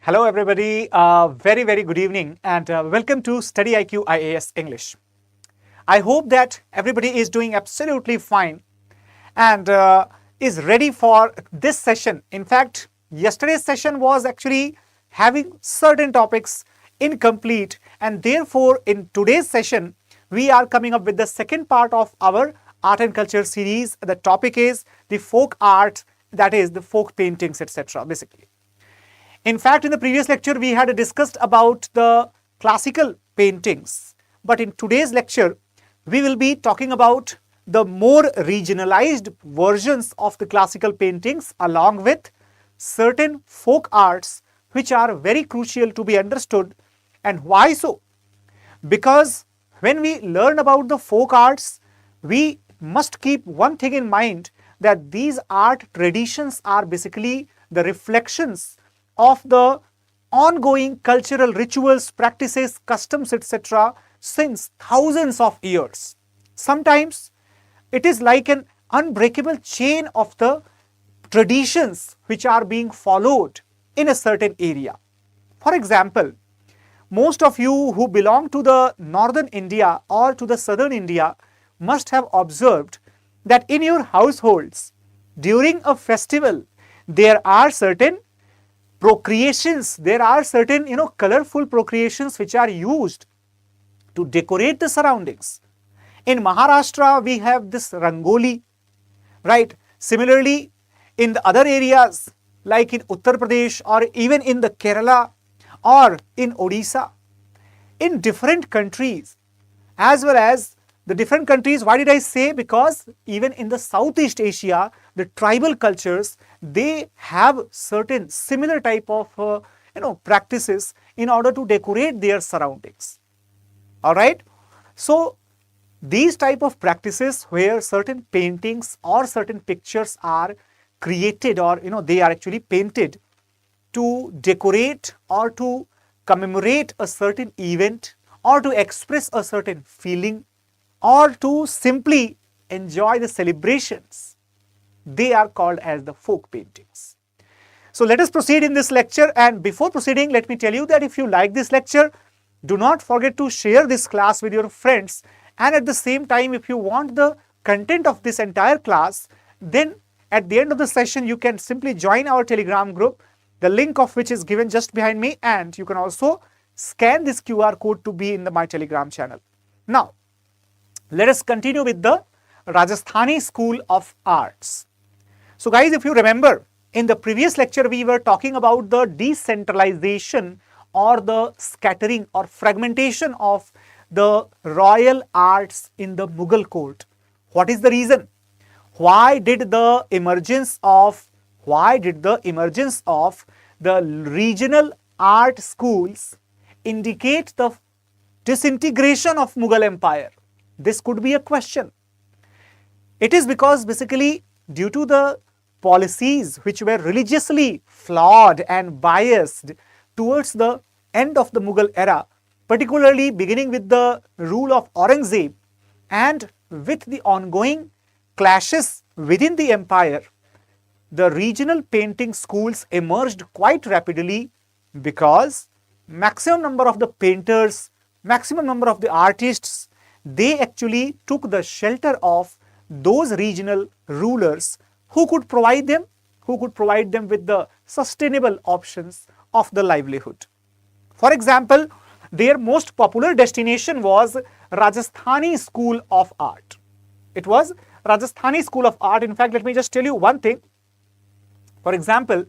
Hello everybody, very good evening and welcome to StudyIQ IAS English. I hope that everybody is doing absolutely fine and is ready for this session. In fact, yesterday's session was actually having certain topics incomplete, and therefore in today's session we are coming up with the second part of our art and culture series. The topic is the folk art, that is the folk paintings, etc. basically. In fact, in the previous lecture, we had discussed about the classical paintings. But in today's lecture, we will be talking about the more regionalized versions of the classical paintings along with certain folk arts which are very crucial to be understood. And why so? Because when we learn about the folk arts, we must keep one thing in mind, that these art traditions are basically the reflections of the ongoing cultural rituals, practices, customs, etc. since thousands of years. Sometimes it is like an unbreakable chain of the traditions which are being followed in a certain area. For example, most of you who belong to the northern India or to the southern India must have observed that in your households during a festival there are certain procreations, there are certain colorful procreations which are used to decorate the surroundings. In Maharashtra we have this rangoli, right? Similarly, in the other areas like in Uttar Pradesh or even in the Kerala or in Odisha, in different countries, as well as the different countries, why did I say? Because even in the Southeast Asia, the tribal cultures, they have certain similar type of practices in order to decorate their surroundings. All right. So these type of practices where certain paintings or certain pictures are created, or they are actually painted to decorate or to commemorate a certain event or to express a certain feeling or to simply enjoy the celebrations, they are called as the folk paintings. So let us proceed in this lecture, and before proceeding, let me tell you that if you like this lecture, do not forget to share this class with your friends, and at the same time, if you want the content of this entire class, then at the end of the session you can simply join our Telegram group, the link of which is given just behind me, and you can also scan this QR code to be in my Telegram channel. Now, let us continue with the Rajasthani School of Arts. So guys, if you remember, in the previous lecture we were talking about the decentralization or the scattering or fragmentation of the royal arts in the Mughal court. What is the reason? Why did the emergence of the regional art schools indicate the disintegration of Mughal Empire? This could be a question. It is because basically due to the policies which were religiously flawed and biased towards the end of the Mughal era, particularly beginning with the rule of Aurangzeb and with the ongoing clashes within the empire, the regional painting schools emerged quite rapidly because maximum number of the painters, maximum number of the artists, they actually took the shelter of those regional rulers who could provide them with the sustainable options of the livelihood. For example, their most popular destination was Rajasthani School of Art. It was Rajasthani School of Art. In fact, let me just tell you one thing. For example,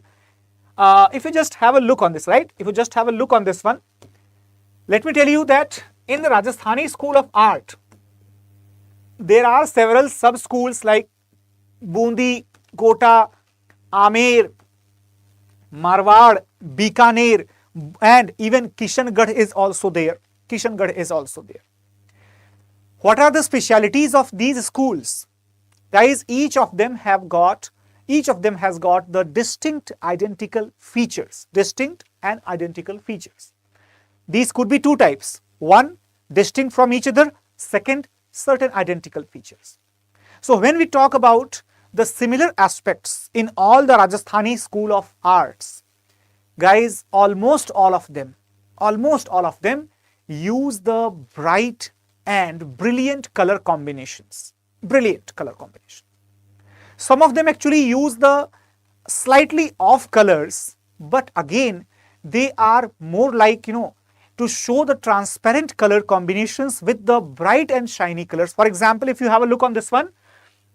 if you just have a look on this, right? If you just have a look on this one, let me tell you that in the Rajasthani School of Art, there are several sub-schools like Bundi, Kota, Amer, Marwar, Bikaner, and even Kishangarh is also there. What are the specialities of these schools? Guys, each of them has got the distinct identical features. These could be two types. One, distinct from each other. Second, certain identical features. So when we talk about the similar aspects in all the Rajasthani School of Arts, Guys, almost all of them use the bright and brilliant color combinations. Brilliant color combination. Some of them actually use the slightly off colors, but again, they are more like, to show the transparent color combinations with the bright and shiny colors. For example, if you have a look on this one,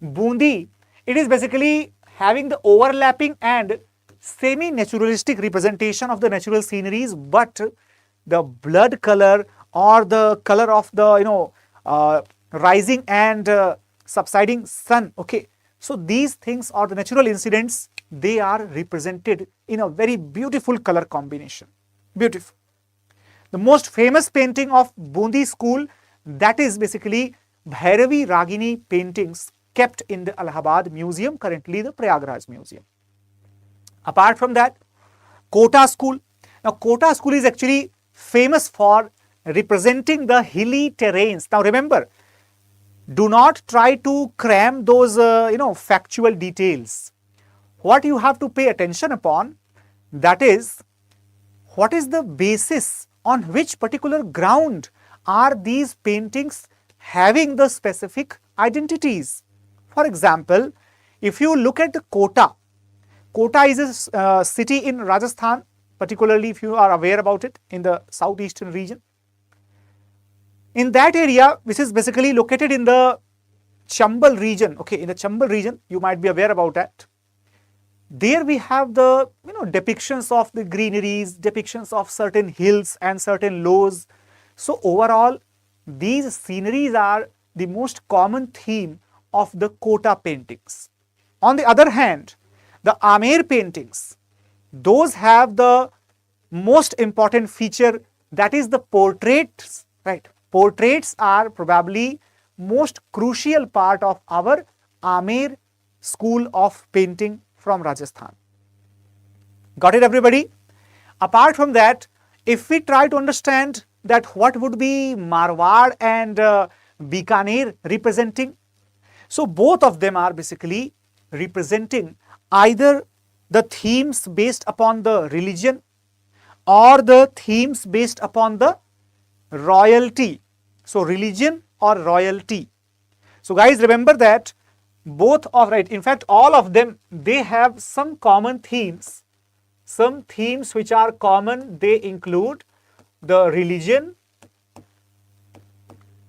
bundi, it is basically having the overlapping and semi-naturalistic representation of the natural sceneries, but the blood color or the color of the rising and subsiding sun. Okay, so these things are the natural incidents. They are represented in a very beautiful color combination. Beautiful. The most famous painting of Bundi school, that is basically Bhairavi Ragini paintings kept in the Allahabad Museum, currently the Prayagraj Museum. Apart from that, Kota school. Now, Kota school is actually famous for representing the hilly terrains. Now, remember, do not try to cram those, factual details. What you have to pay attention upon, that is, what is the basis on which particular ground are these paintings having the specific identities. For example, if you look at the Kota, Kota is a city in Rajasthan, particularly if you are aware about it, in the southeastern region. In that area, which is basically located in the Chambal region, okay, in the Chambal region, you might be aware about that. There we have the depictions of the greeneries, depictions of certain hills and certain lows. So overall, these sceneries are the most common theme of the Kota paintings. On the other hand, the Amer paintings, those have the most important feature, that is the portraits, right? Portraits are probably most crucial part of our Amer school of painting from Rajasthan. Got it, everybody? Apart from that, if we try to understand that what would be Marwar and Bikaner representing, so both of them are basically representing either the themes based upon the religion or the themes based upon the royalty. So religion or royalty. So guys, remember that both of, right, in fact all of them, they have some common themes. Some themes which are common, they include the religion,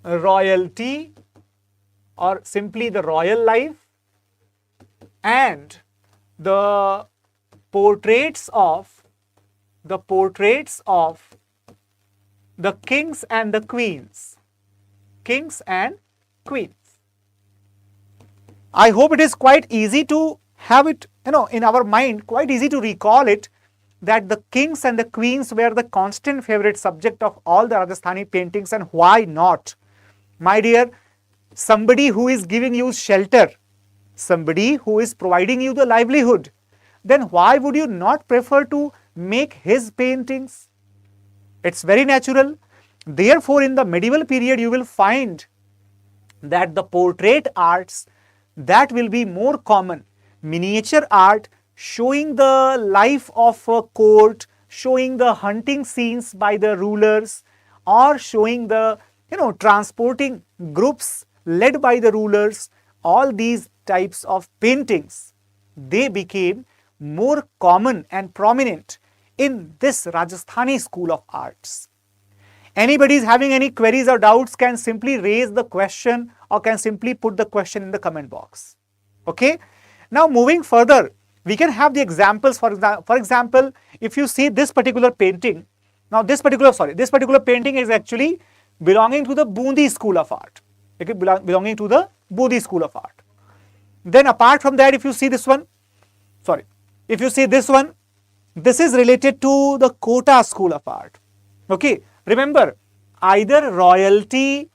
royalty, or simply the royal life, and the portraits of the kings and the queens. Kings and queens. I hope it is quite easy to have it, in our mind, quite easy to recall it, that the kings and the queens were the constant favorite subject of all the Rajasthani paintings. And why not? My dear, somebody who is giving you shelter, somebody who is providing you the livelihood, then why would you not prefer to make his paintings? It's very natural. Therefore, in the medieval period, you will find that the portrait arts, that will be more common. Miniature art showing the life of a court, showing the hunting scenes by the rulers, or showing the transporting groups led by the rulers. All these types of paintings, they became more common and prominent in this Rajasthani school of arts. Anybody is having any queries or doubts can simply raise the question or can simply put the question in the comment box. Okay. Now moving further, we can have the examples. For example, if you see this particular painting, now this particular painting is actually belonging to the Bundi school of art. Okay, belonging to the Bundi school of art. Then apart from that, if you see this one, this is related to the Kota school of art. Okay, remember, either royalty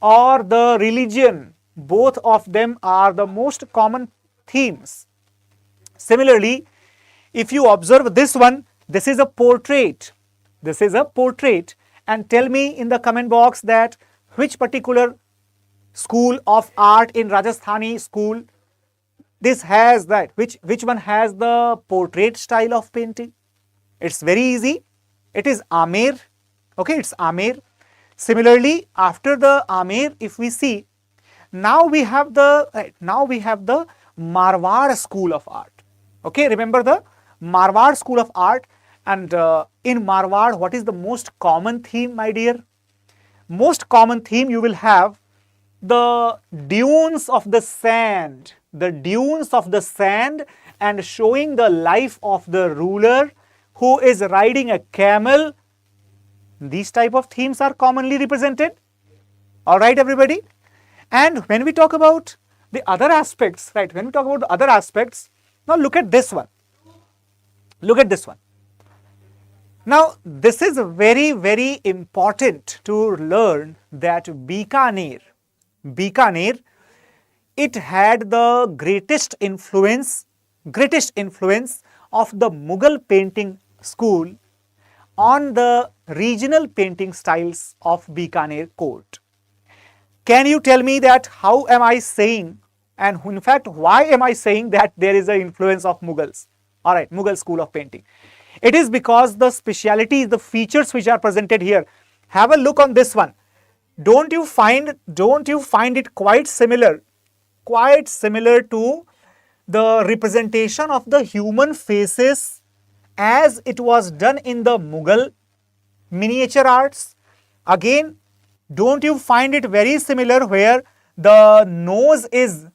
or the religion, both of them are the most common themes. Similarly, if you observe this one, this is a portrait. This is a portrait, and tell me in the comment box that which particular school of art in Rajasthani school this has that, which one has the portrait style of painting? It's very easy. It is Amer. Okay, it's Amer. Similarly, after the Amer, if we see, now we have the Marwar School of Art. Okay, remember the Marwar School of Art. And in Marwar, what is the most common theme, my dear? Most common theme you will have the dunes of the sand, and showing the life of the ruler who is riding a camel. These type of themes are commonly represented. All right, everybody. And when we talk about the other aspects, right, now look at this one. Look at this one. Now, this is very, very important to learn that Bikaner, it had the greatest influence of the Mughal painting school on the regional painting styles of Bikaner court. Can you tell me that how am I saying, and in fact, why am I saying that there is an influence of Mughals? All right, Mughal school of painting. It is because the specialities, the features which are presented here. Have a look on this one. Don't you find it quite similar to the representation of the human faces as it was done in the Mughal miniature arts? Again, don't you find it very similar where the nose is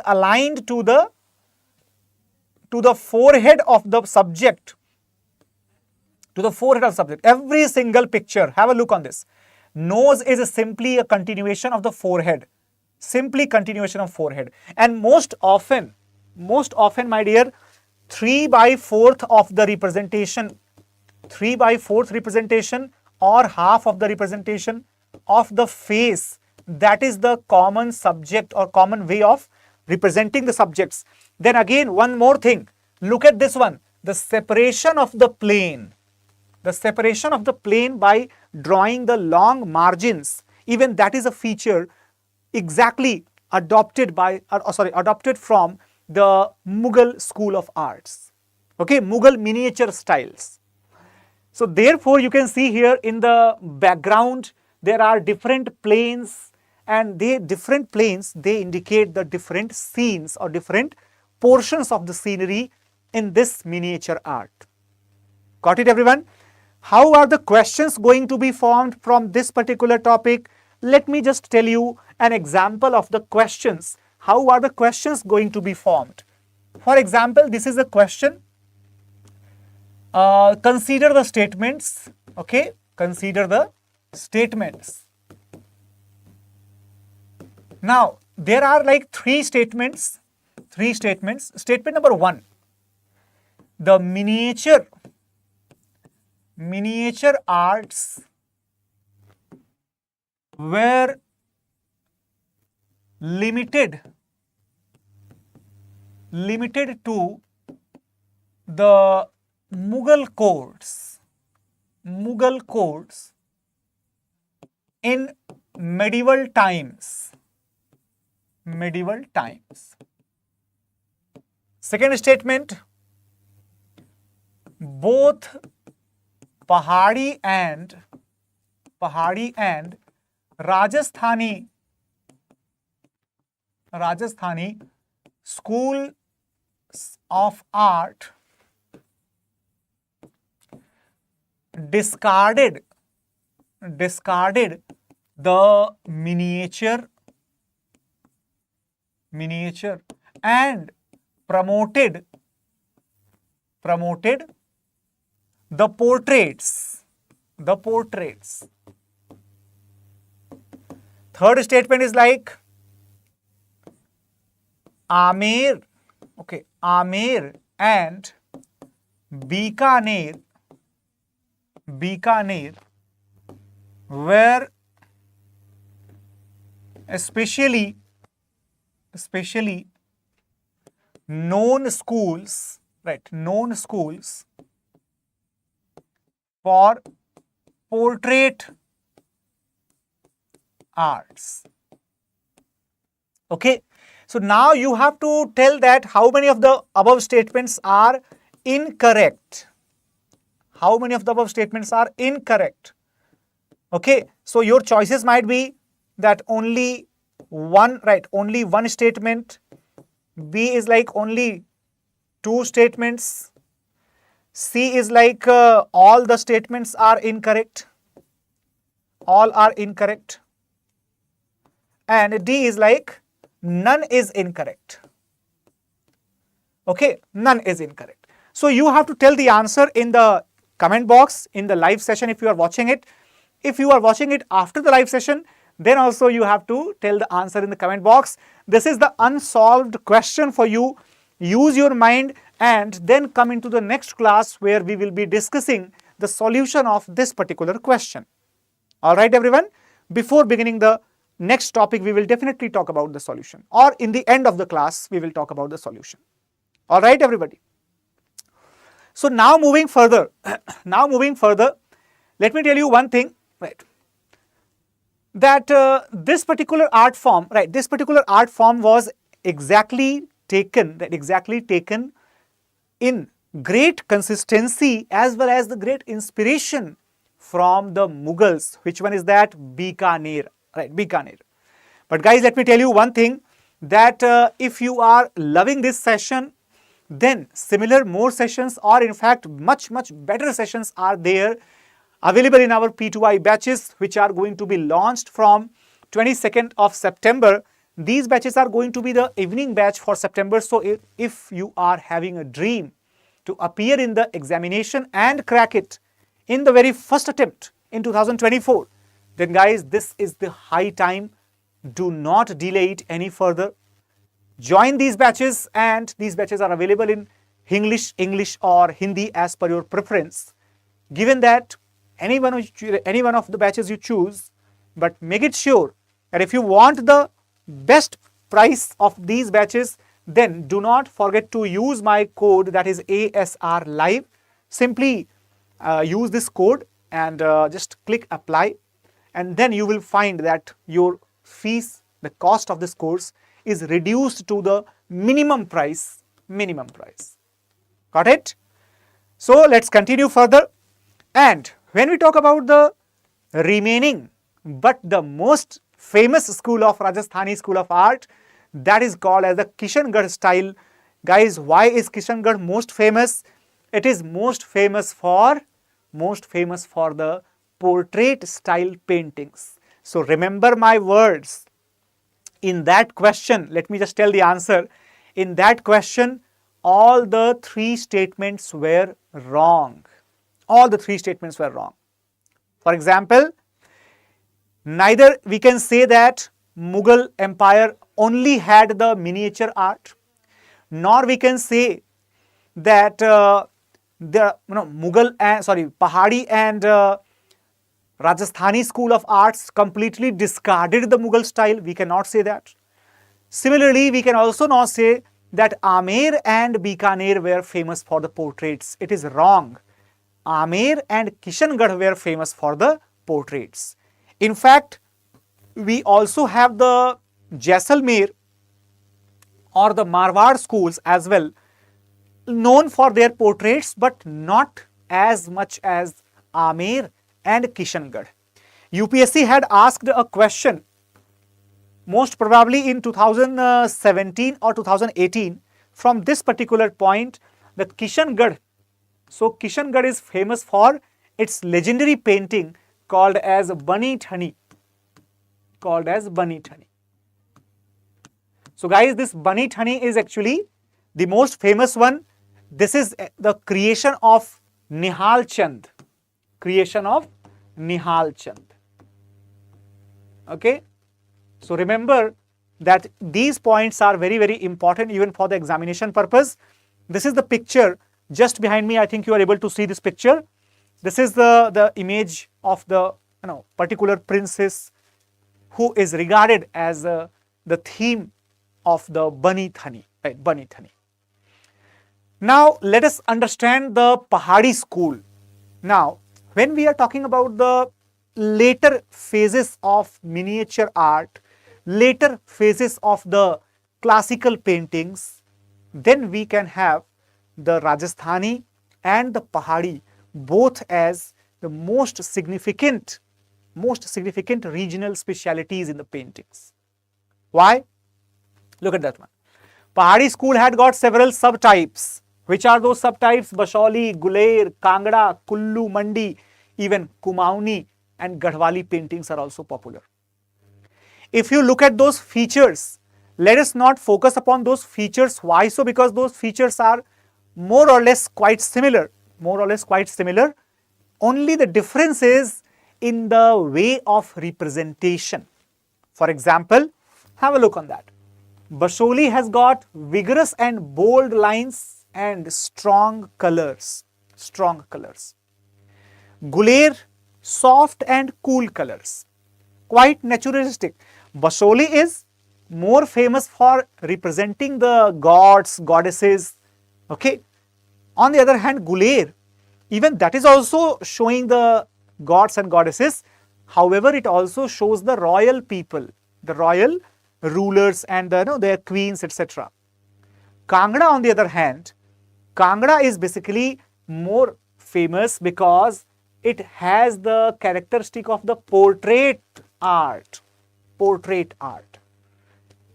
aligned to the forehead of the subject, every single picture? Have a look on this. Nose is simply a continuation of the forehead, and most often, my dear, 3/4 of the representation, or half of the representation of the face, that is the common subject or common way of representing the subjects. Then again, one more thing, look at this one, the separation of the plane by drawing the long margins. Even that is a feature exactly adopted from the Mughal school of arts. Okay, Mughal miniature styles. So therefore, you can see here in the background there are different planes, and they indicate the different scenes or different portions of the scenery in this miniature art. Got it, everyone? How are the questions going to be formed from this particular topic? Let me just tell you an example of the questions. How are the questions going to be formed? For example, this is a question. Consider the statements. Okay, consider the statements. Now, there are like three statements. Statement number 1. The miniature arts were limited to the Mughal courts in medieval times. Second statement, both Pahadi and Rajasthani schools of art discarded the miniature and promoted the portraits. Third statement is like Amer and Bikaner were especially known schools, for portrait arts. Okay, so now you have to tell that how many of the above statements are incorrect. How many of the above statements are incorrect? Okay, so your choices might be that only one, right? Only one statement. B is like only two statements. C is like all the statements are incorrect. All are incorrect. And D is like none is incorrect. Okay, none is incorrect. So you have to tell the answer in the comment box in the live session if you are watching it. If you are watching it after the live session, then also you have to tell the answer in the comment box. This is the unsolved question for you. Use your mind and then come into the next class where we will be discussing the solution of this particular question. All right, everyone. Before beginning the next topic, we will definitely talk about the solution, or in the end of the class, we will talk about the solution. All right, everybody. So now moving further, let me tell you one thing, right? That this particular art form was exactly taken in great consistency as well as the great inspiration from the Mughals. Which one is that? Bikaner, right? Bikaner. But guys, let me tell you one thing, that if you are loving this session, then similar more sessions, or in fact much better sessions are there available in our P2I batches, which are going to be launched from 22nd of September. These batches are going to be the evening batch for September. So if you are having a dream to appear in the examination and crack it in the very first attempt in 2024, then guys, this is the high time. Do not delay it any further. Join these batches, and these batches are available in English or Hindi as per your preference. Given that any one of the batches you choose, but make it sure that if you want the best price of these batches, then do not forget to use my code, that is ASR Live. Simply use this code and just click apply, and then you will find that your fees, the cost of this course, is reduced to the minimum price. Got it? So let's continue further. And when we talk about the remaining but the most famous school of Rajasthani school of art, that is called as the Kishangarh style. Guys, why is Kishangarh most famous? It is most famous for the portrait style paintings. So remember my words. In that question, let me just tell the answer. In that question, all the three statements were wrong. All the three statements were wrong. For example, neither we can say that Mughal Empire only had the miniature art, nor we can say that Pahadi and Rajasthani school of arts completely discarded the Mughal style. We cannot say that. Similarly, we can also not say that Amer and Bikaner were famous for the portraits. It is wrong. Amer and Kishangarh were famous for the portraits. In fact, we also have the Jaisalmer or the Marwar schools as well, known for their portraits, but not as much as Amer and Kishangarh. UPSC had asked a question, most probably in 2017 or 2018, from this particular point, that Kishangarh. So Kishangarh is famous for its legendary painting called as Bani Thani. So guys, this Bani Thani is actually the most famous one. This is the creation of Nihal Chand. Okay. So remember that these points are very important even for the examination purpose. This is the picture just behind me. I think you are able to see this picture. This is the image of the particular princess who is regarded as the theme of the Bani Thani, right? Bani Thani. Now let us understand the Pahadi school. Now, when we are talking about the later phases of miniature art, later phases of the classical paintings, then we can have the Rajasthani and the Pahadi both as the most significant regional specialities in the paintings. Why? Look at that one. Pahadi school had got several subtypes. Which are those subtypes? Bashauli, Guler, Kangra, Kullu, Mandi, even Kumauni and Gadhwali paintings are also popular. If you look at those features, let us not focus upon those features. Why so? Because those features are more or less quite similar. Only the difference is in the way of representation. For example, have a look on that. Bashauli has got vigorous and bold lines and strong colors. Guler, soft and cool colors, quite naturalistic. Bashauli is more famous for representing the gods, goddesses. Okay. On the other hand, Guler, even that is also showing the gods and goddesses. However, it also shows the royal people, the royal rulers and their queens, etc. Kangra, on the other hand, Kangra is basically more famous because it has the characteristic of the portrait art.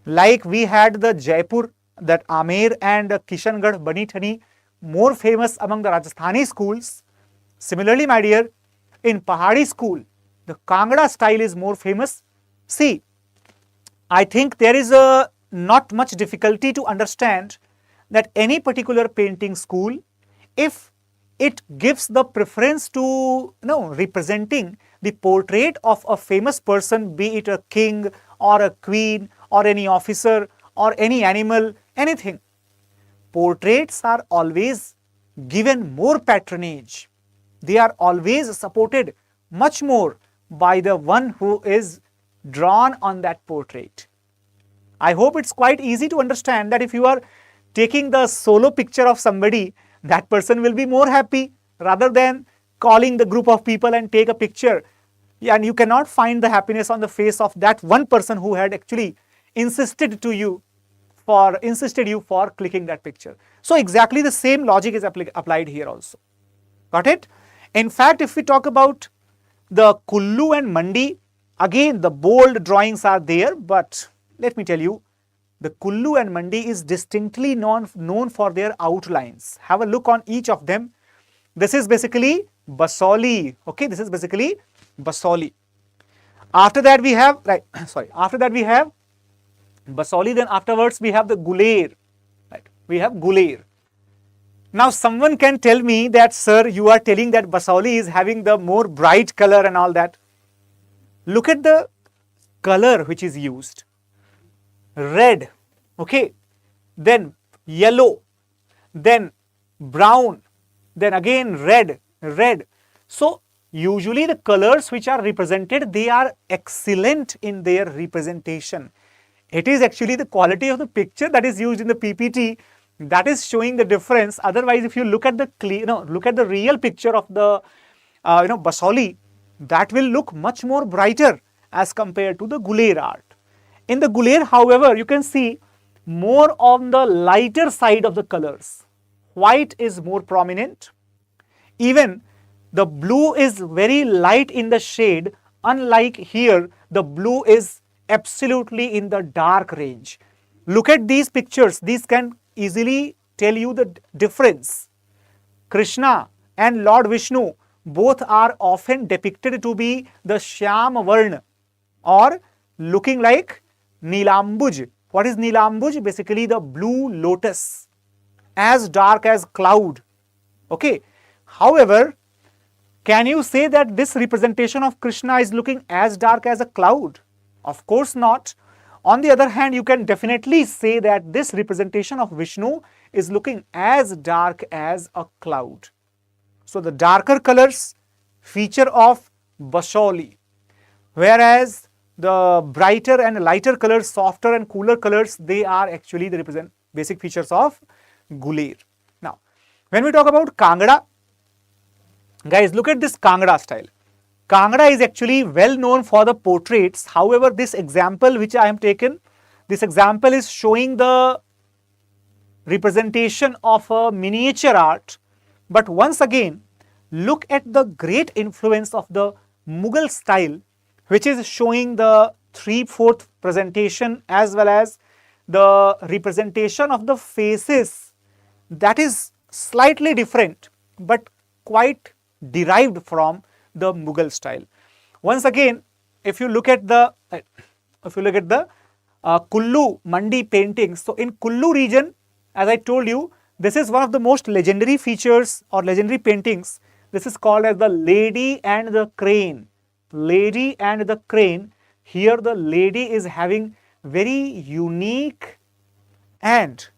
Like we had the Jaipur, that Amer and Kishangarh, Banithani, more famous among the Rajasthani schools. Similarly, my dear, in Pahadi school, the Kangra style is more famous. See, I think there is not much difficulty to understand that any particular painting school, if it gives the preference to representing the portrait of a famous person, be it a king or a queen or any officer or any animal, anything, portraits are always given more patronage. They are always supported much more by the one who is drawn on that portrait. I hope it's quite easy to understand that if you are taking the solo picture of somebody, that person will be more happy rather than calling the group of people and take a picture. And you cannot find the happiness on the face of that one person who had actually insisted you for clicking that picture. So exactly the same logic is applied here also. Got it? In fact, if we talk about the Kullu and Mandi, again the bold drawings are there, but let me tell you, the Kullu and Mandi is distinctly known for their outlines. Have a look on each of them. This is basically Bashauli. Okay, this is basically Bashauli. After that we have, after that we have Bashauli, then afterwards we have the Guler. Right, we have Guler. Now someone can tell me that, sir, you are telling that Bashauli is having the more bright color and all that. Look at the color which is used. Red, okay, then yellow, then brown, then again red. So usually the colors which are represented, they are excellent in their representation. It is actually the quality of the picture that is used in the PPT that is showing the difference. Otherwise, if you look at the real picture of the Bashauli, that will look much more brighter as compared to the Guler art. In the Guler, however, you can see more on the lighter side of the colors. White is more prominent. Even the blue is very light in the shade. Unlike here, the blue is absolutely in the dark range. Look at these pictures. These can easily tell you the difference. Krishna and Lord Vishnu both are often depicted to be the Shyam Varna or looking like Nilambuj. What is Nilambuj? Basically the blue lotus, as dark as cloud. Okay. However, can you say that this representation of Krishna is looking as dark as a cloud? Of course not. On the other hand, you can definitely say that this representation of Vishnu is looking as dark as a cloud. So the darker colors feature of Bashauli, whereas the brighter and lighter colors, softer and cooler colors, they are actually the basic features of Guler. Now, when we talk about Kangra, guys, look at this Kangra style. Kangra is actually well known for the portraits. However, this example which I am taken, this example is showing the representation of a miniature art. But once again, look at the great influence of the Mughal style, which is showing the 3/4 presentation as well as the representation of the faces that is slightly different but quite derived from the Mughal style. Once again, if you look at the Kullu Mandi paintings, so in Kullu region, as I told you, this is one of the most legendary features or legendary paintings. This is called as the Lady and the Crane. Lady and the Crane. Here the lady is having very unique and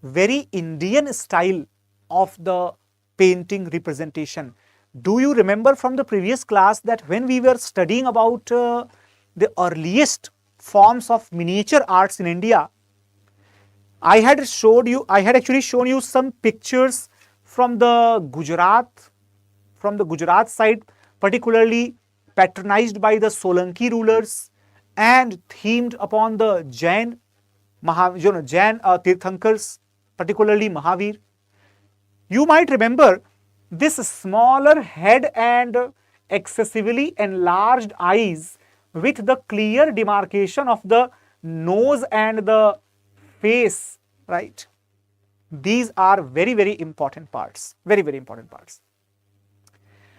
very Indian style of the painting representation. Do you remember from the previous class that when we were studying about the earliest forms of miniature arts in India, I had actually shown you some pictures from the Gujarat side, particularly patronized by the Solanki rulers and themed upon the Jain Tirthankars, particularly Mahavir. You might remember this smaller head and excessively enlarged eyes with the clear demarcation of the nose and the face, right? These are very, very important parts, very, very important parts.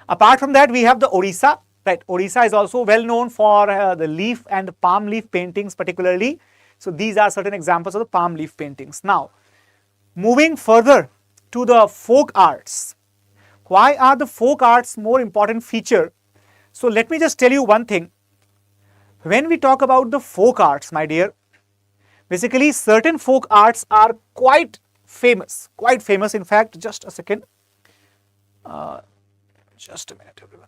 Apart from that, we have the Odisha, right? Odisha is also well known for the leaf and palm leaf paintings particularly. So these are certain examples of the palm leaf paintings. Now, moving further to the folk arts. Why are the folk arts more important feature? So let me just tell you one thing. When we talk about the folk arts, my dear, basically certain folk arts are quite famous in fact. Just a second, just a minute everyone.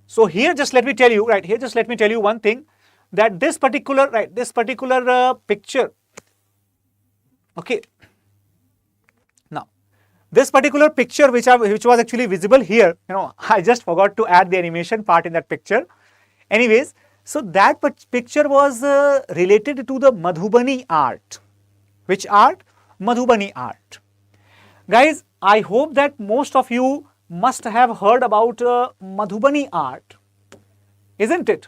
So here just let me tell you, right, here just let me tell you one thing, that this particular picture, okay, now this particular picture which was actually visible here, I just forgot to add the animation part in that picture. Anyways, so that picture was related to the Madhubani art. Which art? Madhubani art. Guys, I hope that most of you must have heard about Madhubani art, isn't it?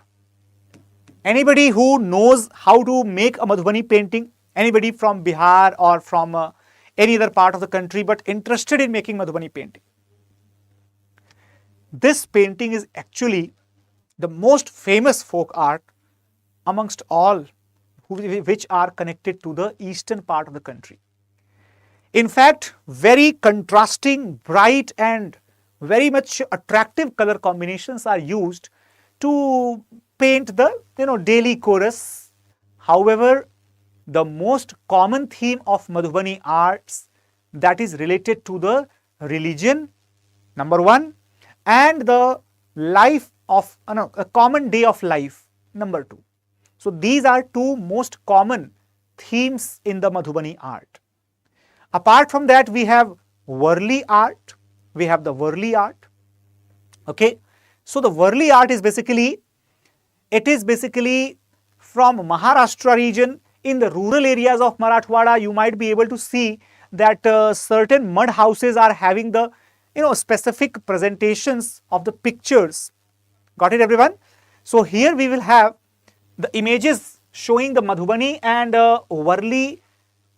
Anybody who knows how to make a Madhubani painting? Anybody from Bihar or from any other part of the country but interested in making Madhubani painting? This painting is actually the most famous folk art amongst all which are connected to the eastern part of the country. In fact, very contrasting, bright and very much attractive color combinations are used to paint the daily chorus. However, the most common theme of Madhubani arts, that is related to the religion, number one, and the life of a common day of life, number two. So these are two most common themes in the Madhubani art. Apart from that, we have Varli art. We have the Varli art. Okay. So the Varli art is basically from Maharashtra region. In the rural areas of Marathwada, you might be able to see that certain mud houses are having the specific presentations of the pictures. Got it, everyone? So here we will have the images showing the Madhubani and Varli,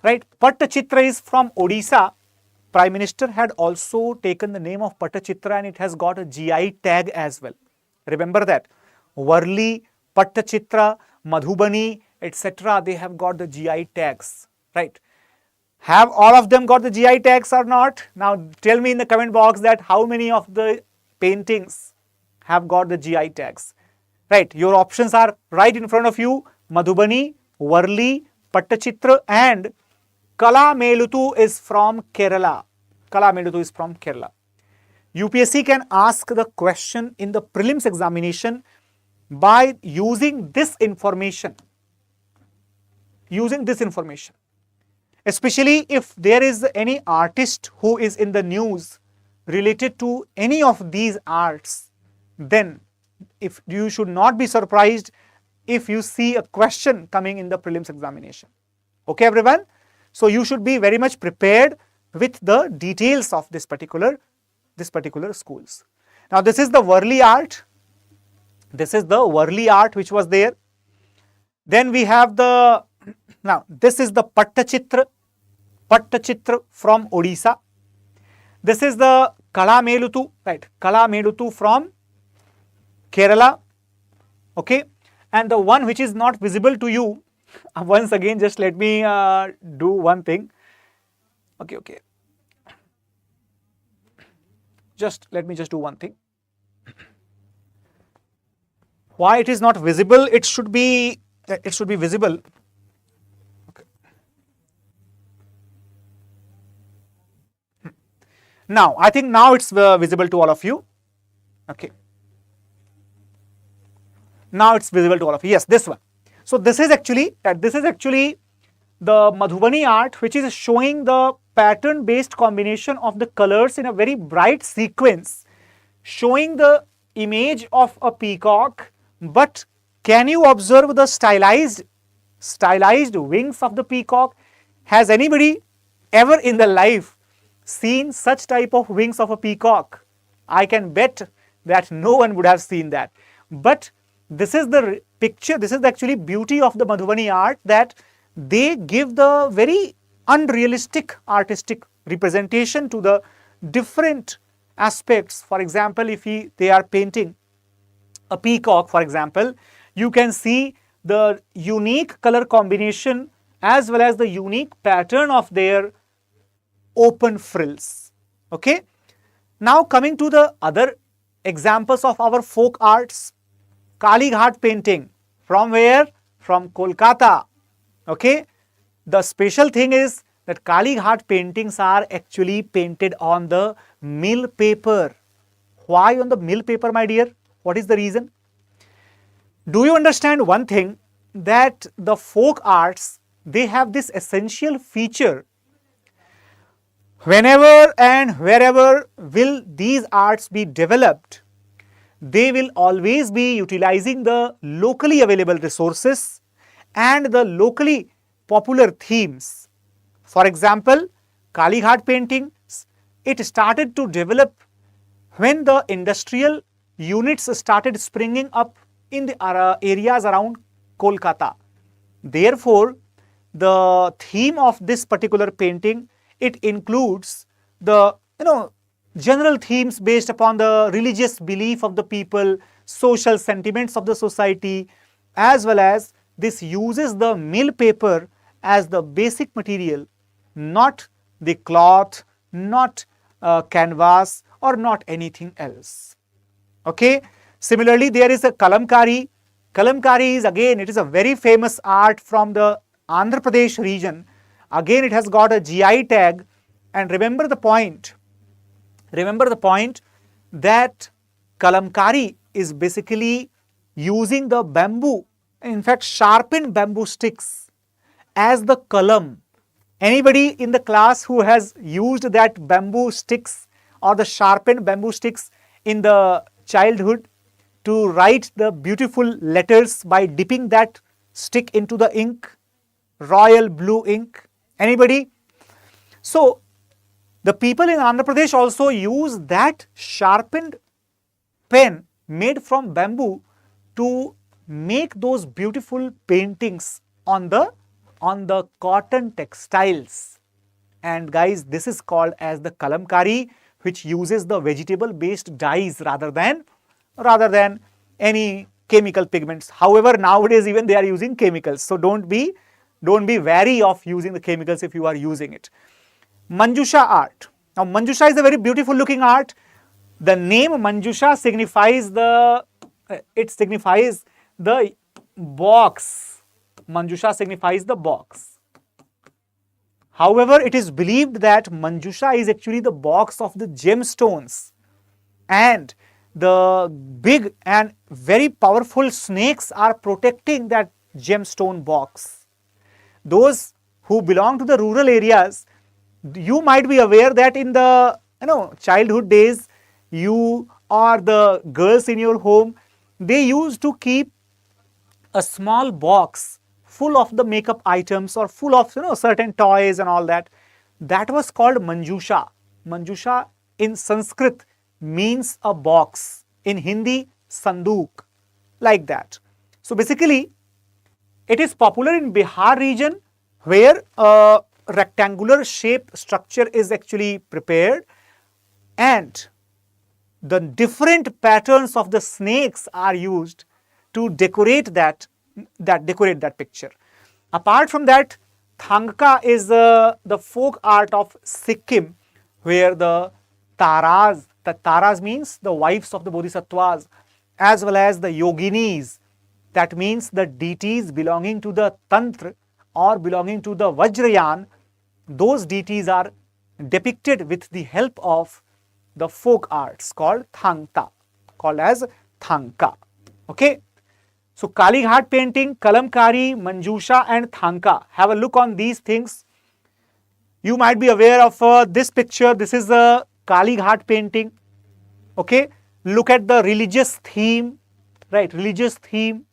right? Pattachitra is from Odisha. Prime Minister had also taken the name of Pattachitra and it has got a GI tag as well. Remember that. Varli, Pattachitra, Madhubani, etc. They have got the GI tags, right? Have all of them got the GI tags or not? Now tell me in the comment box that how many of the paintings have got the GI tags, right? Your options are right in front of you. Madhubani, Varli, Pattachitra and Kala Melutu is from Kerala. Kala Melutu is from Kerala. UPSC can ask the question in the prelims examination by using this information. Especially if there is any artist who is in the news related to any of these arts, then if you should not be surprised if you see a question coming in the prelims examination. Okay, everyone? So you should be very much prepared with the details of this particular this particular schools. Now this is the Worli art. This is the Worli art which was there. Then we have the, now this is the Pattachitra from Odisha. This is the Kalamelutu, right? Kalamelutu from Kerala. Okay. And the one which is not visible to you, once again, just let me do one thing. Okay. Let me do one thing. Why it is not visible? It should be visible. Okay. Now, I think now it's visible to all of you. Okay. Now it's visible to all of you. Yes, this one. So this is actually the Madhubani art, which is showing the pattern based combination of the colors in a very bright sequence, showing the image of a peacock. But can you observe the stylized wings of the peacock? Has anybody ever in their life seen such type of wings of a peacock? I can bet that no one would have seen that. But this is the picture, this is the actually beauty of the Madhubani art, that they give the very unrealistic artistic representation to the different aspects. For example, if they are painting a peacock, for example, you can see the unique color combination as well as the unique pattern of their open frills. Okay. Now coming to the other examples of our folk arts, Kali Ghat painting. From where? From Kolkata. Okay. The special thing is that Kali Ghat paintings are actually painted on the mill paper. Why on the mill paper, my dear? What is the reason? Do you understand one thing, that the folk arts, they have this essential feature. Whenever and wherever will these arts be developed, they will always be utilizing the locally available resources and the locally popular themes. For example, Kali Ghat paintings, it started to develop when the industrial units started springing up in the areas around Kolkata. Therefore, the theme of this particular painting, it includes the general themes based upon the religious belief of the people, social sentiments of the society, as well as this uses the mill paper as the basic material, not the cloth, not canvas, or not anything else. Okay. Similarly, there is a kalamkari. Kalamkari is again, it is a very famous art from the Andhra Pradesh region. Again, it has got a GI tag, and remember the point that kalamkari is basically using the bamboo, in fact sharpened bamboo sticks as the kalam. Anybody in the class who has used that bamboo sticks or the sharpened bamboo sticks in the childhood to write the beautiful letters by dipping that stick into the ink, royal blue ink? Anybody? So the people in Andhra Pradesh also use that sharpened pen made from bamboo to make those beautiful paintings on the cotton textiles. And guys, this is called as the kalamkari, which uses the vegetable based dyes rather than any chemical pigments. However, nowadays even they are using chemicals, so don't be wary of using the chemicals if you are using it. Manjusha art. Now Manjusha is a very beautiful looking art. The name Manjusha signifies the box. Manjusha signifies the box. However, it is believed that Manjusha is actually the box of the gemstones, and the big and very powerful snakes are protecting that gemstone box. Those who belong to the rural areas, you might be aware that in the childhood days, you or the girls in your home, they used to keep a small box full of the makeup items or full of certain toys and all that. That was called Manjusha. Manjusha in Sanskrit means a box. In Hindi, sanduk, like that. So basically, it is popular in Bihar region where a rectangular shaped structure is actually prepared, and the different patterns of the snakes are used to decorate that picture. Apart from that, Thangka is the folk art of Sikkim, where the taras means the wives of the bodhisattvas, as well as the yoginis, that means the deities belonging to the Tantra or belonging to the Vajrayan. Those deities are depicted with the help of the folk arts called Thangka, called as Thangka. Okay. So Kali Ghat painting, Kalamkari, Manjusha and Thangka. Have a look on these things. You might be aware of this picture. This is a Kali Ghat painting. Okay. Look at the religious theme, right? Religious theme.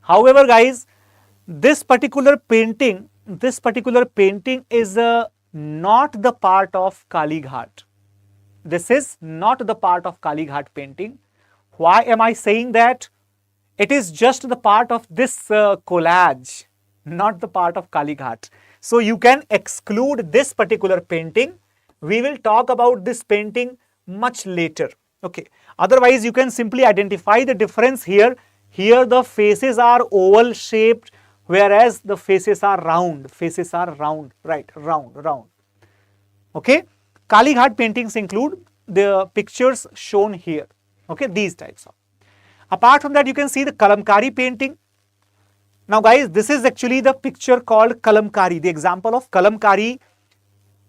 However, guys, this particular painting is not the part of Kali Ghat. This is not the part of Kali Ghat painting. Why am I saying that? It is just the part of this collage, not the part of Kali Ghat. So you can exclude this particular painting. We will talk about this painting much later. Okay. Otherwise, you can simply identify the difference here. Here the faces are oval shaped, whereas the faces are round. Faces are round, right? Round. Okay. Kali Ghat paintings include the pictures shown here. Okay. These types of. Apart from that, you can see the Kalamkari painting. Now guys, this is actually the picture called Kalamkari, the example of Kalamkari,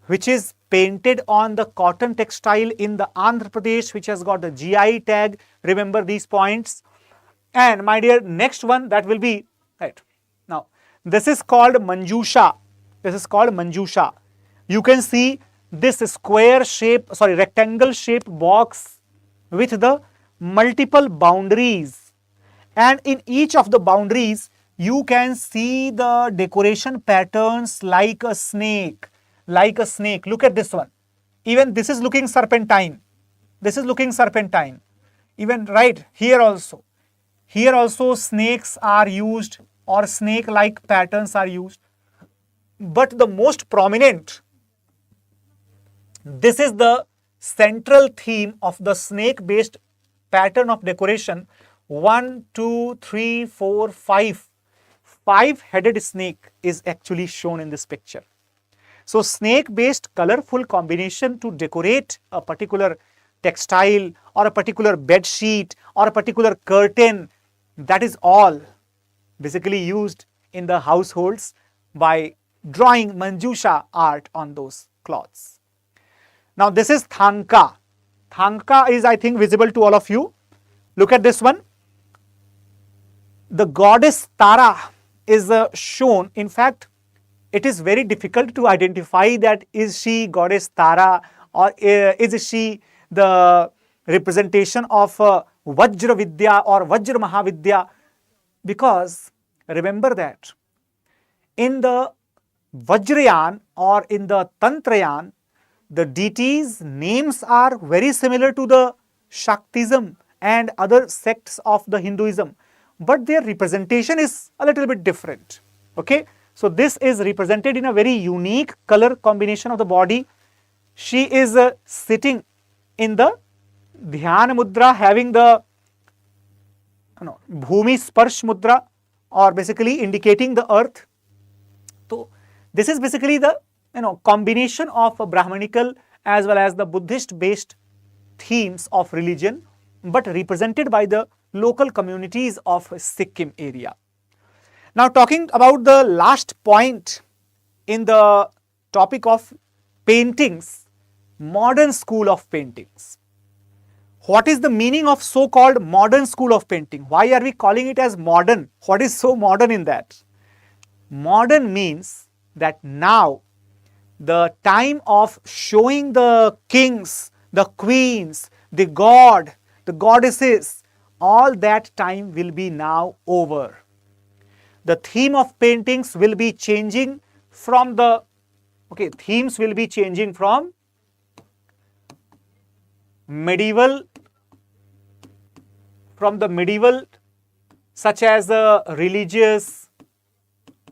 which is painted on the cotton textile in the Andhra Pradesh, which has got the GI tag. Remember these points. And my dear, next one that will be, right, now this is called Manjusha. This is called Manjusha. You can see this rectangle shaped box with the multiple boundaries, and in each of the boundaries you can see the decoration patterns like a snake. Look at this one. Even this is looking serpentine. Even right here also. Here also snakes are used, or snake-like patterns are used. But the most prominent, this is the central theme of the snake-based pattern of decoration. 1, 2, 3, 4, 5. 5-headed snake is actually shown in this picture. So snake-based colorful combination to decorate a particular textile or a particular bed sheet or a particular curtain, that is all basically used in the households by drawing Manjusha art on those cloths. Now this is Thangka. Thangka is, I think, visible to all of you. Look at this one. The goddess Tara is shown. In fact, it is very difficult to identify that is she goddess Tara or is she the representation of Vajra Vidya or Vajra Mahavidya, because remember that in the Vajrayan or in the Tantrayan, the deities' names are very similar to the Shaktism and other sects of the Hinduism, but their representation is a little bit different. Okay, so this is represented in a very unique color combination of the body. She is sitting in the Dhyana Mudra, having the Bhumi Sparsh Mudra, or basically indicating the earth. So this is basically the combination of a Brahmanical as well as the Buddhist based themes of religion, but represented by the local communities of Sikkim area. Now talking about the last point in the topic of paintings, modern school of paintings. What is the meaning of so-called modern school of painting? Why are we calling it as modern? What is so modern in that? Modern means that now the time of showing the kings, the queens, the god, the goddesses, all that time will be now over. The theme of paintings will be changing from themes will be changing from medieval, from the medieval, such as religious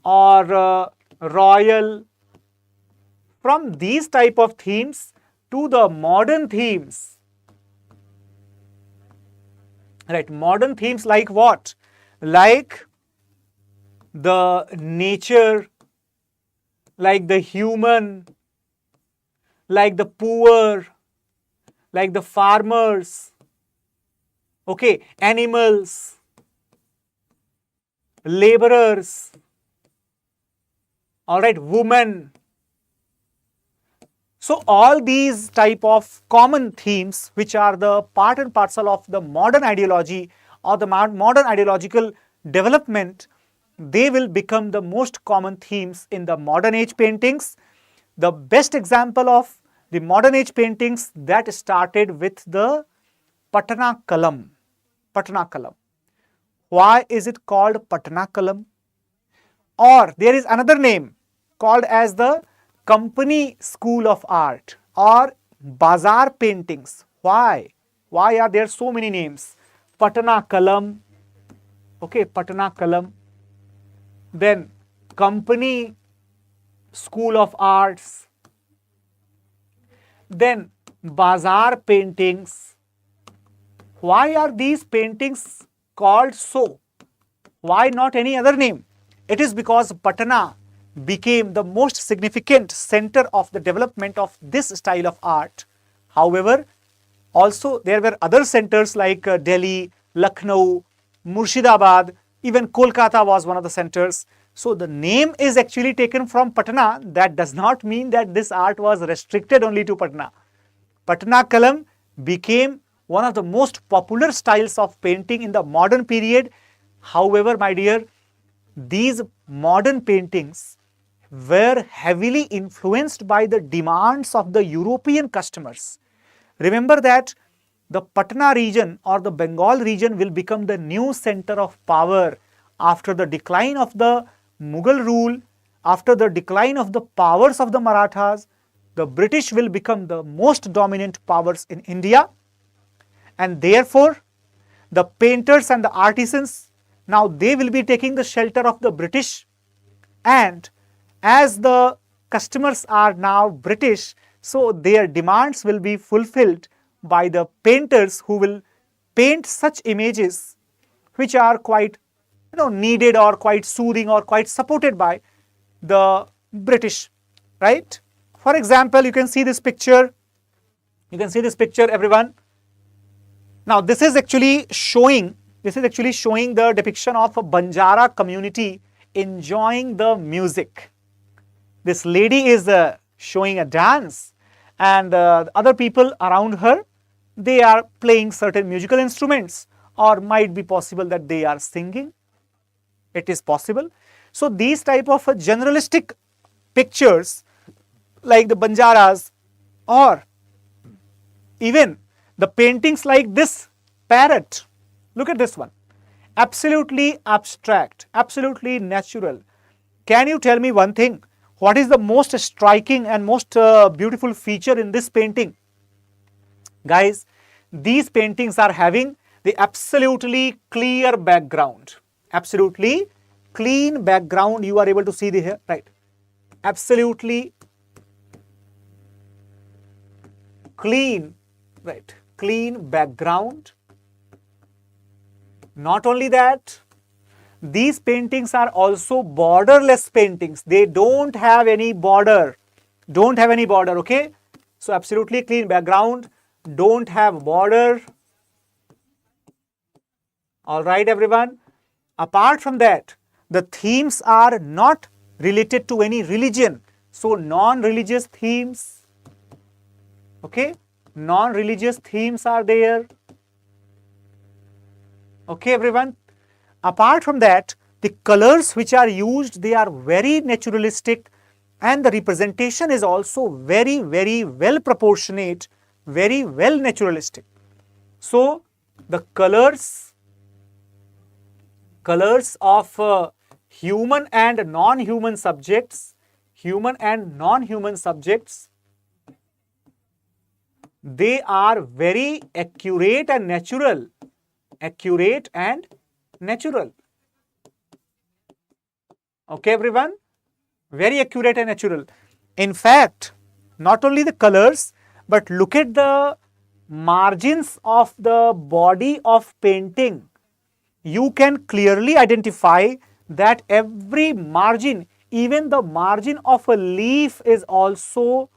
or royal, from these type of themes to the modern themes. Right, modern themes like what? Like the nature, like the human, like the poor, like the farmers, okay, animals, laborers, all right, women. So all these type of common themes, which are the part and parcel of the modern ideology or the modern ideological development, they will become the most common themes in the modern age paintings. The best example of the modern age paintings that started with the Patna Kalam. Patna Kalam. Why is it called Patna Kalam? Or there is another name called as the Company School of Art or Bazaar paintings. Why? Why are there so many names? Patna Kalam, okay, Patna Kalam, then Company School of Arts, then Bazaar paintings. Why are these paintings called so? Why not any other name? It is because Patna became the most significant center of the development of this style of art. However, also there were other centers like Delhi, Lucknow, Murshidabad, even Kolkata was one of the centers. So the name is actually taken from Patna. That does not mean that this art was restricted only to Patna. Patna Kalam became one of the most popular styles of painting in the modern period. However, my dear, these modern paintings were heavily influenced by the demands of the European customers. Remember that the Patna region or the Bengal region will become the new center of power after the decline of the Mughal rule, after the decline of the powers of the Marathas. The British will become the most dominant powers in India, and therefore the painters and the artisans, now they will be taking the shelter of the British, and as the customers are now British, so their demands will be fulfilled by the painters who will paint such images which are quite needed or quite soothing or quite supported by the British, right? For example, you can see this picture. You can see this picture, everyone. Now, this is actually showing the depiction of a Banjara community enjoying the music. This lady is showing a dance, and other people around her, they are playing certain musical instruments, or might be possible that they are singing. It is possible. So these type of generalistic pictures like the Banjaras, or even the paintings like this parrot. Look at this one. Absolutely abstract, absolutely natural. Can you tell me one thing? What is the most striking and most beautiful feature in this painting? Guys, these paintings are having the absolutely clear background. Absolutely clean background. You are able to see the here, right? Absolutely clean, right? Clean background. Not only that, these paintings are also borderless paintings. They don't have any border. Okay? So absolutely clean background, don't have border. All right, everyone. Apart from that, the themes are not related to any religion. So non-religious themes, okay? Non-religious themes are there. Okay, everyone. Apart from that, the colors which are used, they are very naturalistic, and the representation is also very, very well proportionate, very well naturalistic. So the colors of human and non-human subjects, They are very accurate and natural. Accurate and natural. Okay, everyone? Very accurate and natural. In fact, not only the colors, but look at the margins of the body of painting. You can clearly identify that every margin, even the margin of a leaf, is also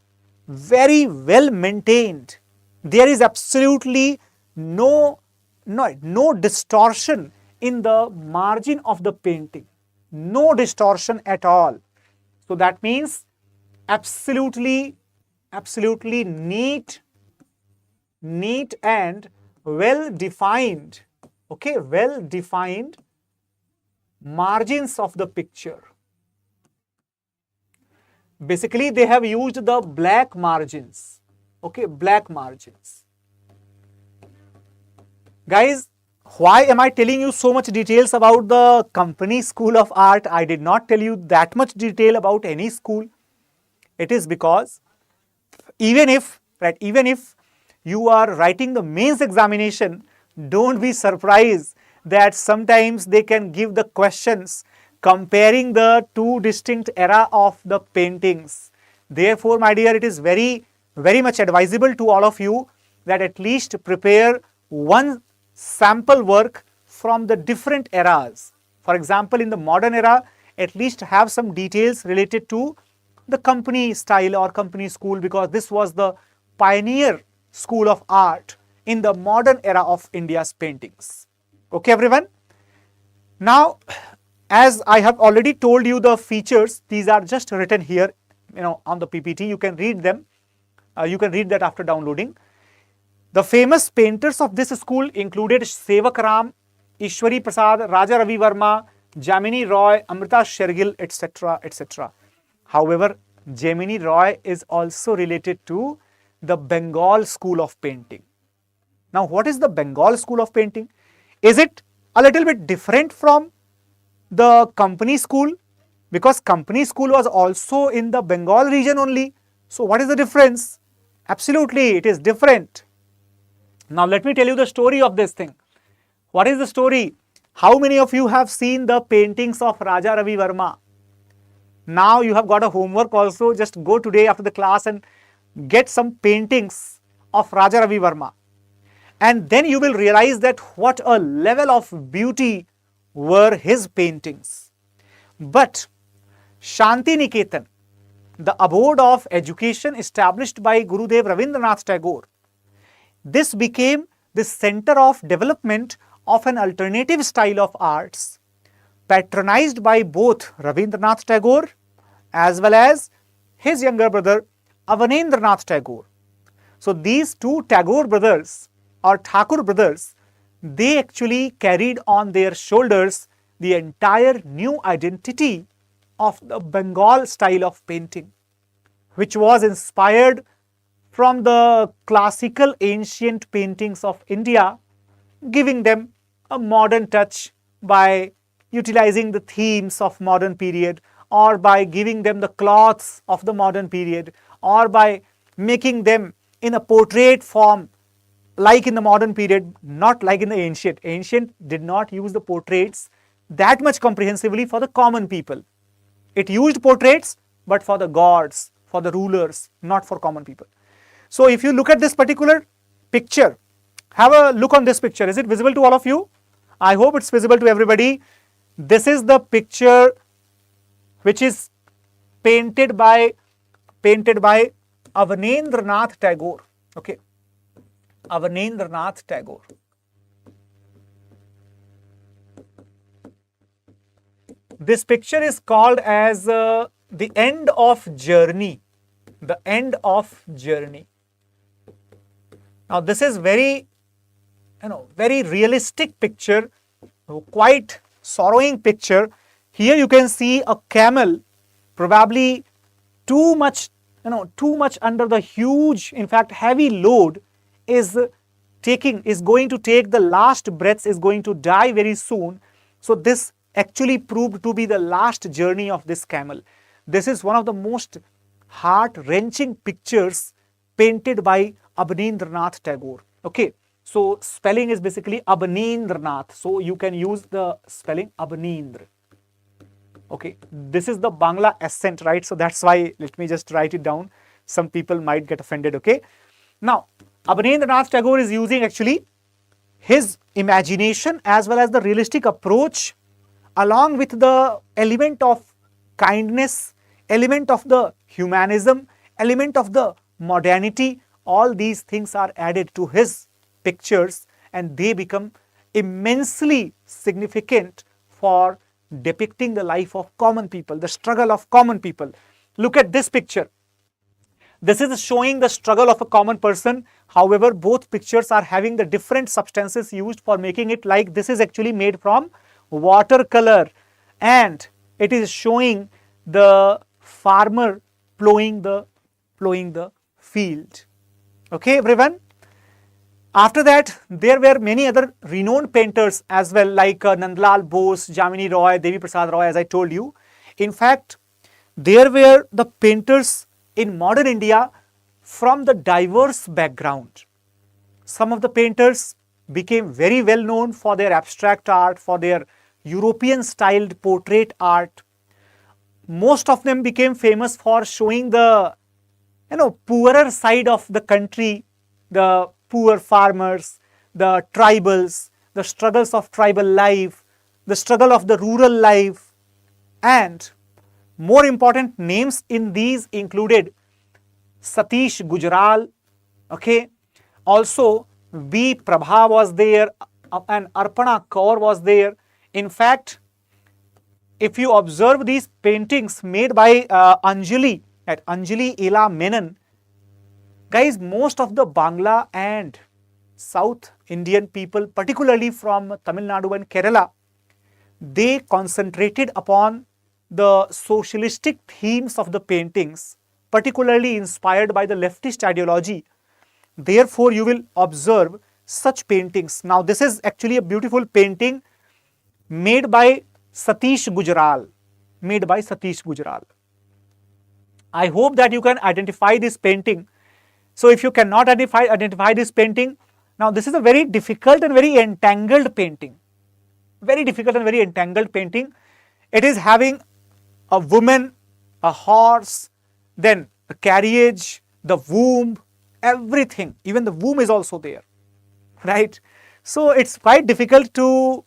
very well maintained. There is absolutely no distortion in the margin of the painting. No distortion at all. So that means absolutely neat and well defined. Okay, well defined margins of the picture. Basically, they have used the black margins. Okay, black margins. Guys, why am I telling you so much details about the company school of art? I did not tell you that much detail about any school. It is because even if you are writing the mains examination, don't be surprised that sometimes they can give the questions comparing the two distinct era of the paintings. Therefore, my dear, it is very much advisable to all of you that at least prepare one sample work from the different eras. For example, in the modern era, at least have some details related to the company style or company school, because this was the pioneer school of art in the modern era of India's paintings. Okay, everyone? Now, as I have already told you the features, these are just written here, on the PPT. You can read them. You can read that after downloading. The famous painters of this school included Sevak Ram, Ishwari Prasad, Raja Ravi Verma, Jamini Roy, Amrita Shergill, etc., etc. However, Jamini Roy is also related to the Bengal school of painting. Now, what is the Bengal school of painting? Is it a little bit different from the company school? Because company school was also in the Bengal region only. So, what is the difference? Absolutely, it is different. Now, let me tell you the story of this thing. What is the story? How many of you have seen the paintings of Raja Ravi Verma? Now, you have got a homework also. Just go today after the class and get some paintings of Raja Ravi Verma. And then you will realize that what a level of beauty were his paintings. But Shanti Niketan, the abode of education established by Gurudev Rabindranath Tagore, this became the center of development of an alternative style of arts, patronized by both Rabindranath Tagore as well as his younger brother Avanindranath Tagore. So these two Tagore brothers or Thakur brothers, they actually carried on their shoulders the entire new identity of the Bengal style of painting, which was inspired from the classical ancient paintings of India, giving them a modern touch by utilizing the themes of modern period, or by giving them the cloths of the modern period, or by making them in a portrait form like in the modern period, not like in the ancient. Ancient did not use the portraits that much comprehensively for the common people. It used portraits, but for the gods, for the rulers, not for common people. So if you look at this particular picture, have a look on this picture. Is it visible to all of you? I hope it's visible to everybody. This is the picture which is painted by Avanindranath Tagore. Okay, Avanindranath Tagore. This picture is called as the end of journey. The end of journey. Now this is very realistic picture, quite sorrowing picture. Here you can see a camel, probably too much under the huge, in fact heavy load, is going to take the last breaths, is going to die very soon. So this actually proved to be the last journey of this camel. This is one of the most heart-wrenching pictures painted by Abanindranath Tagore. Okay, so spelling is basically Abanindranath. So you can use the spelling Abanindra. Okay, this is the Bangla accent, right? So that's why, let me just write it down. Some people might get offended, okay? Now, Abanindranath Tagore is using actually his imagination as well as the realistic approach, along with the element of kindness, element of the humanism, element of the modernity. All these things are added to his pictures and they become immensely significant for depicting the life of common people, the struggle of common people. Look at this picture. This is showing the struggle of a common person. However, both pictures are having the different substances used for making it. Like this is actually made from watercolor and it is showing the farmer plowing the field. Okay, everyone. After that, there were many other renowned painters as well, like Nandlal Bose, Jamini Roy, Devi Prasad Roy, as I told you. In fact, there were the painters in modern India from the diverse background. Some of the painters became very well known for their abstract art, for their European styled portrait art. Most of them became famous for showing the poorer side of the country, the poor farmers, the tribals, the struggles of tribal life, the struggle of the rural life, and more important names in these included Satish Gujral, okay, also B. Prabha was there and Arpana Kaur was there. In fact, if you observe these paintings made by Anjali at Anjali Ila Menon, guys, most of the Bangla and South Indian people, particularly from Tamil Nadu and Kerala, they concentrated upon the socialistic themes of the paintings, particularly inspired by the leftist ideology. Therefore, you will observe such paintings. Now, this is actually a beautiful painting made by Satish Gujral. I hope that you can identify this painting. So, if you cannot identify this painting, now this is a very difficult and very entangled painting. It is having a woman, a horse, then a carriage, the womb, everything. Even the womb is also there, right? So it's quite difficult to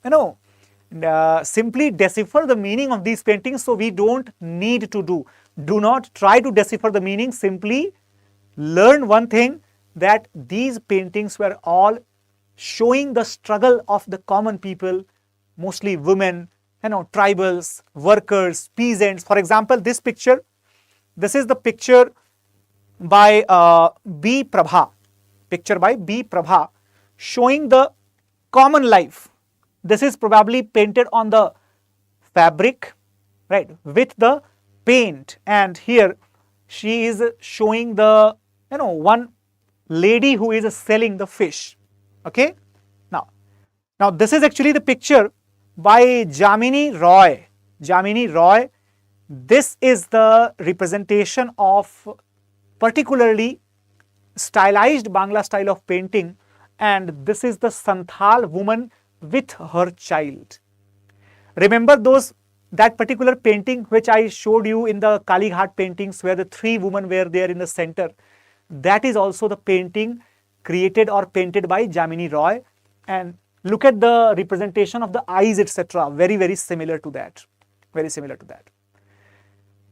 simply decipher the meaning of these paintings. So we don't need to do not try to decipher the meaning. Simply learn one thing, that these paintings were all showing the struggle of the common people, mostly women, tribals, workers, peasants. For example, this picture, this is the picture by B. Prabha, showing the common life. This is probably painted on the fabric, right, with the paint, and here she is showing the one lady who is selling the fish. Okay, now this is actually the picture by Jamini Roy. This is the representation of particularly stylized Bangla style of painting, and this is the Santhal woman with her child. Remember that particular painting which I showed you in the Kalighat paintings, where the three women were there in the center? That is also the painting created or painted by Jamini Roy, and look at the representation of the eyes, etc. Very similar to that.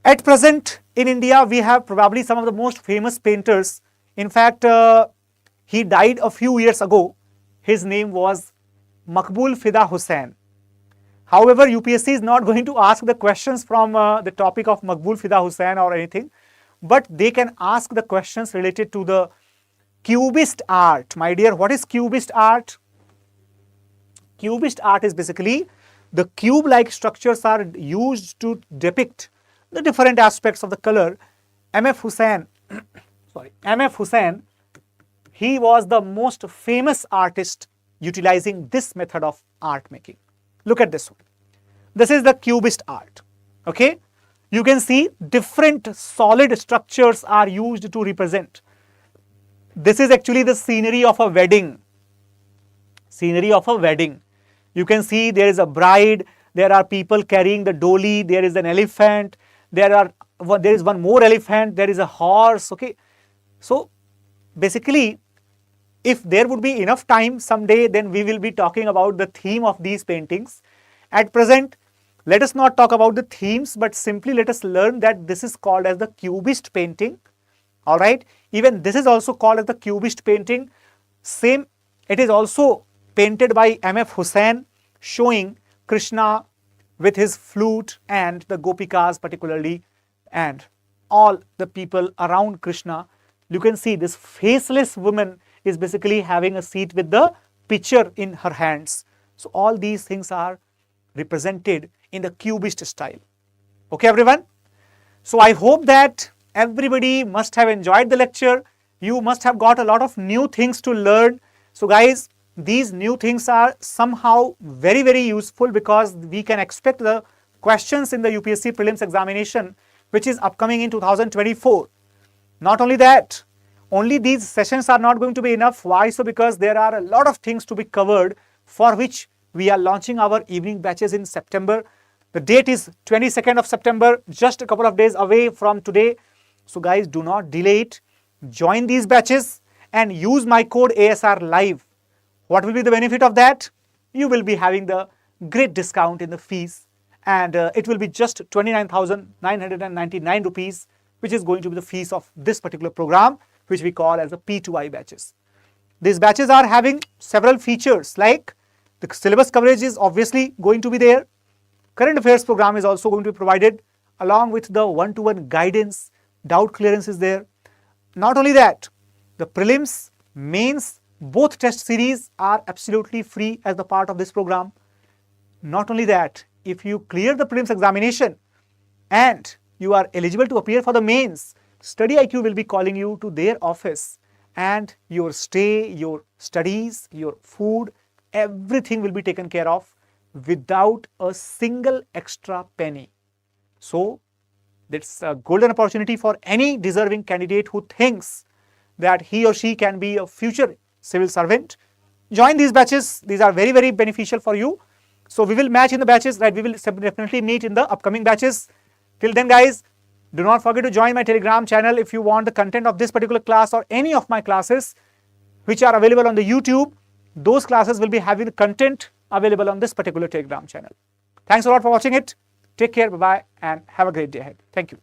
At present in India, we have probably some of the most famous painters. In fact, he died a few years ago. His name was Maqbool Fida Hussain. However, UPSC is not going to ask the questions from the topic of Maqbool Fida Hussain or anything, but they can ask the questions related to the Cubist art. My dear, what is Cubist art? Cubist art is basically the cube-like structures are used to depict the different aspects of the color. M.F. Hussain, he was the most famous artist utilizing this method of art making. Look at this one. This is the Cubist art. Okay, you can see different solid structures are used to represent This is actually the scenery of a wedding. Scenery of a wedding. You can see there is a bride, there are people carrying the dolly, there is an elephant, there is one more elephant, there is a horse. Okay, so basically, if there would be enough time someday, then we will be talking about the theme of these paintings. At present, let us not talk about the themes, but simply let us learn that this is called as the cubist painting. Alright, even this is also called as the cubist painting. Same, it is also painted by M.F. Hussain, showing Krishna with his flute and the Gopikas particularly, and all the people around Krishna. You can see this faceless woman is basically having a seat with the pitcher in her hands. So all these things are represented in the cubist style. Okay, everyone? So I hope that everybody must have enjoyed the lecture. You must have got a lot of new things to learn. So guys, these new things are somehow very, very useful, because we can expect the questions in the UPSC Prelims examination, which is upcoming in 2024. Not only that, only these sessions are not going to be enough. Why so? Because there are a lot of things to be covered, for which we are launching our evening batches in September. The date is 22nd of September, just a couple of days away from today. So guys, do not delay it. Join these batches and use my code ASR Live. What will be the benefit of that? You will be having the great discount in the fees, and it will be just 29,999 rupees, which is going to be the fees of this particular program, which we call as the P2I batches. These batches are having several features, like the syllabus coverage is obviously going to be there. Current affairs program is also going to be provided, along with the one-to-one guidance, doubt clearance is there. Not only that, the prelims, mains, both test series are absolutely free as the part of this program. Not only that, if you clear the prelims examination and you are eligible to appear for the mains, StudyIQ will be calling you to their office, and your stay, your studies, your food, everything will be taken care of without a single extra penny. So that's a golden opportunity for any deserving candidate who thinks that he or she can be a future civil servant. Join these batches. These are very, very beneficial for you. So we will match in the batches, right? We will definitely meet in the upcoming batches. Till then, guys, do not forget to join my Telegram channel if you want the content of this particular class or any of my classes which are available on the YouTube. Those classes will be having the content available on this particular Telegram channel. Thanks a lot for watching it. Take care, bye-bye, and have a great day ahead. Thank you.